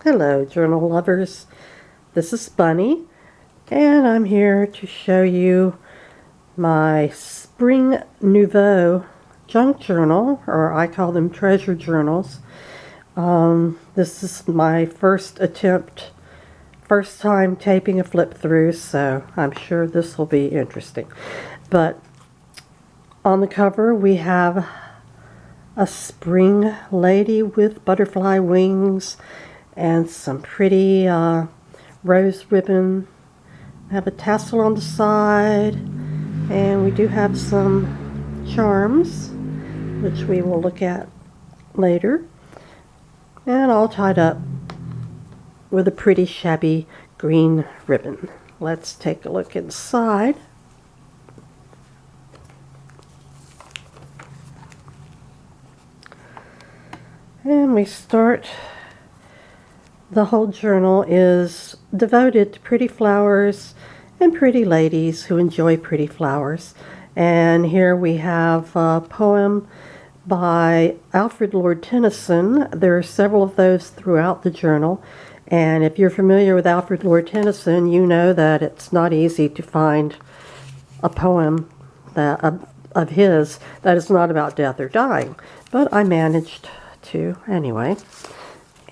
Hello, journal lovers. This is Bunny, and I'm here to show you my Spring Nouveau junk journal, or I call them treasure journals. This is my first time taping a flip through, so I'm sure this will be interesting. But on the cover we have a spring lady with butterfly wings and some pretty rose ribbon. I have a tassel on the side, and we do have some charms which we will look at later, and all tied up with a pretty shabby green ribbon. Let's take a look inside. And we start. The whole journal is devoted to pretty flowers and pretty ladies who enjoy pretty flowers. And here we have a poem by Alfred Lord Tennyson. There are several of those throughout the journal. And if you're familiar with Alfred Lord Tennyson, you know that it's not easy to find a poem of his that is not about death or dying. But I managed to anyway.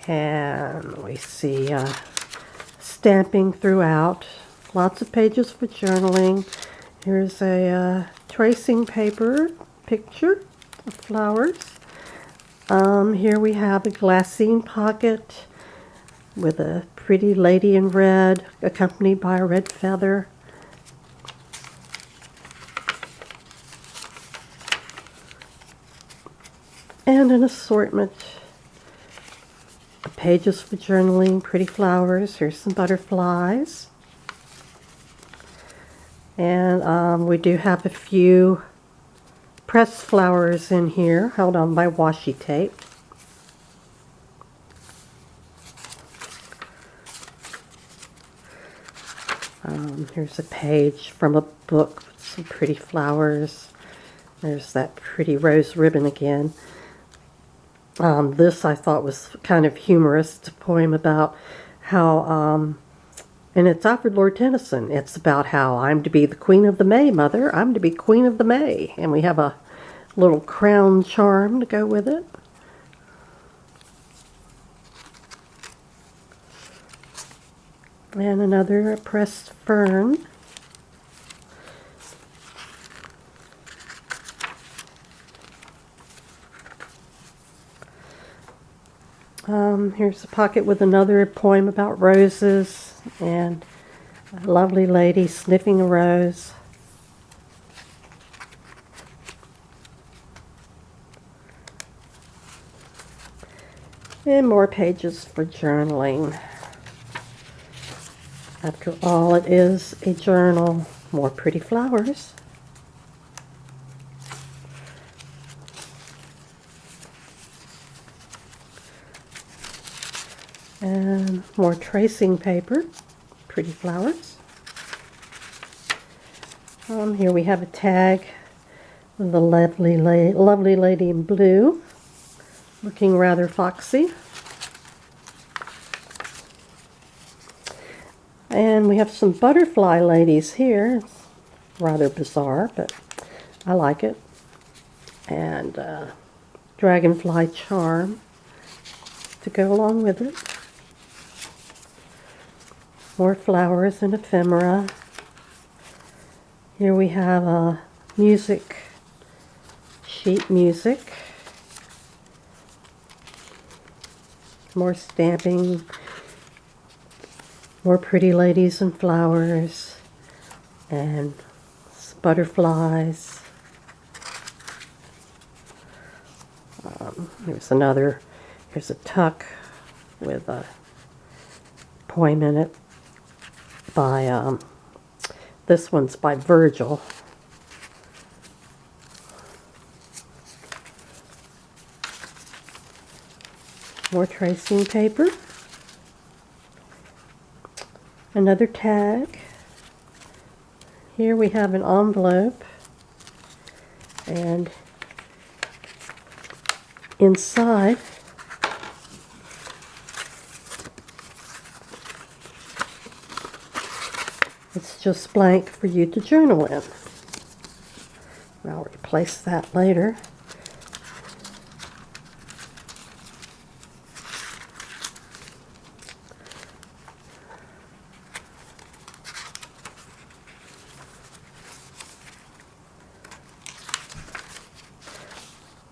And we see stamping throughout, lots of pages for journaling. Here's a tracing paper picture of flowers. Here we have a glassine pocket with a pretty lady in red, accompanied by a red feather. And an assortment pages for journaling, pretty flowers. Here's some butterflies. And we do have a few pressed flowers in here, held on by washi tape. Here's a page from a book with some pretty flowers. There's that pretty rose ribbon again. This I thought was kind of humorous. It's a poem about how, and it's Alfred Lord Tennyson. It's about how I'm to be the Queen of the May, Mother. I'm to be Queen of the May. And we have a little crown charm to go with it. And another pressed fern. Here's a pocket with another poem about roses and a lovely lady sniffing a rose. And more pages for journaling. After all, it is a journal. More pretty flowers. And more tracing paper, pretty flowers. Here we have a tag with the lovely lady in blue, looking rather foxy. And we have some butterfly ladies here. It's rather bizarre, but I like it. And dragonfly charm to go along with it. More flowers and ephemera. Here we have music, sheet music. More stamping. More pretty ladies and flowers. And butterflies. Here's a tuck with a poem in it. By this one's by Virgil. More tracing paper. Another tag. Here we have an envelope, and inside It's just blank for you to journal in. I'll replace that later.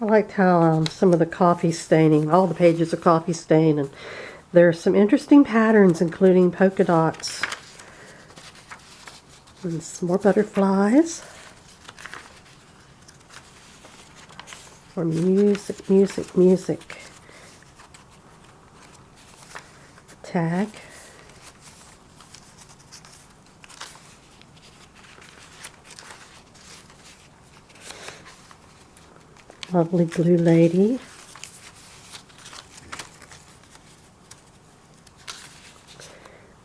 I liked how some of the coffee staining, all the pages are coffee stained, and there are some interesting patterns, including polka dots and some more butterflies. Or music, music, music. Tag. Lovely blue lady.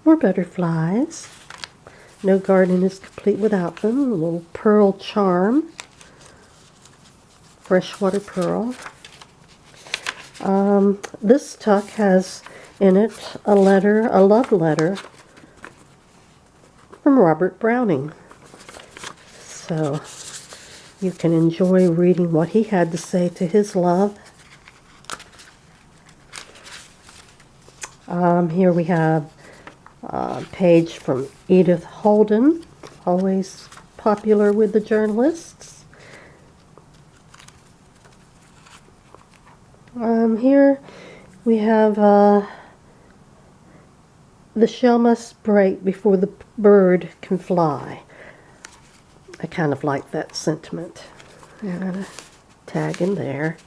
More butterflies. No garden is complete without them. A little pearl charm. Freshwater pearl. This tuck has in it a love letter from Robert Browning. So you can enjoy reading what he had to say to his love. Here we have a page from Edith Holden, always popular with the journalists. Here we have the shell must break before the bird can fly. I kind of like that sentiment. And a tag in there.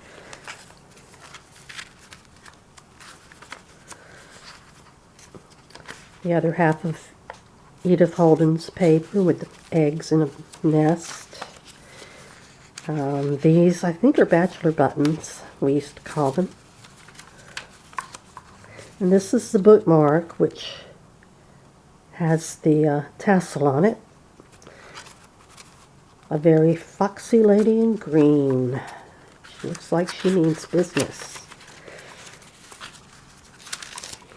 The other half of Edith Holden's paper with the eggs in a nest. These, I think, are bachelor buttons, we used to call them. And this is the bookmark, which has the tassel on it. A very foxy lady in green. She looks like she means business.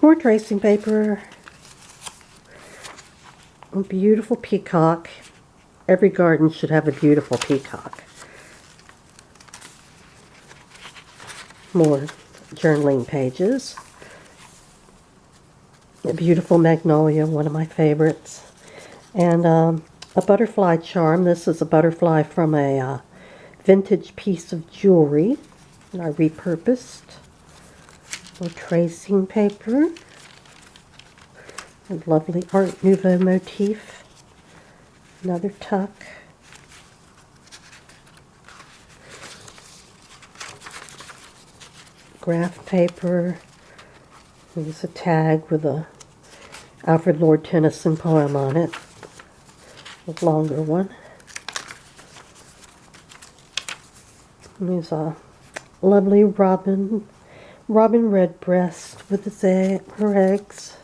More tracing paper. A beautiful peacock. Every garden should have a beautiful peacock. More journaling pages. A beautiful magnolia, one of my favorites. And a butterfly charm. This is a butterfly from a vintage piece of jewelry that I repurposed. More tracing paper. A lovely Art Nouveau motif. Another tuck. Graph paper. There's a tag with a Alfred Lord Tennyson poem on it. A longer one. And there's a lovely robin redbreast with her eggs.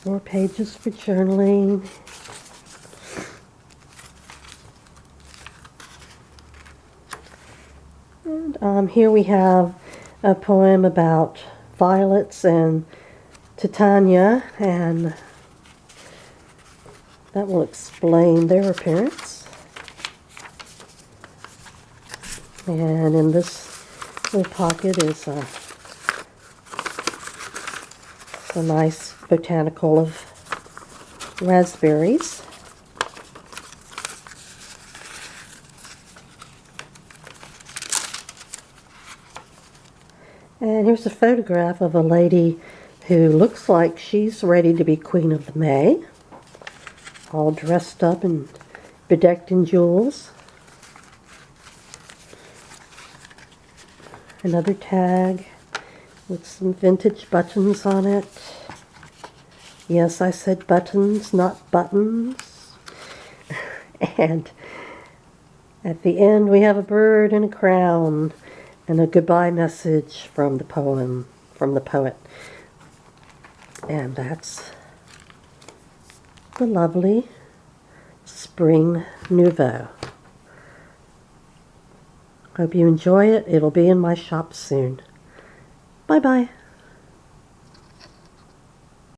More pages for journaling. And here we have a poem about violets and Titania, and that will explain their appearance. And in this little pocket is a nice botanical of raspberries. And here's a photograph of a lady who looks like she's ready to be Queen of the May. All dressed up and bedecked in jewels. Another tag with some vintage buttons on it. Yes, I said buttons, not buttons. And at the end we have a bird and a crown and a goodbye message from the poem, from the poet. And that's the lovely Spring Nouveau. Hope you enjoy it. It'll be in my shop soon. Bye-bye.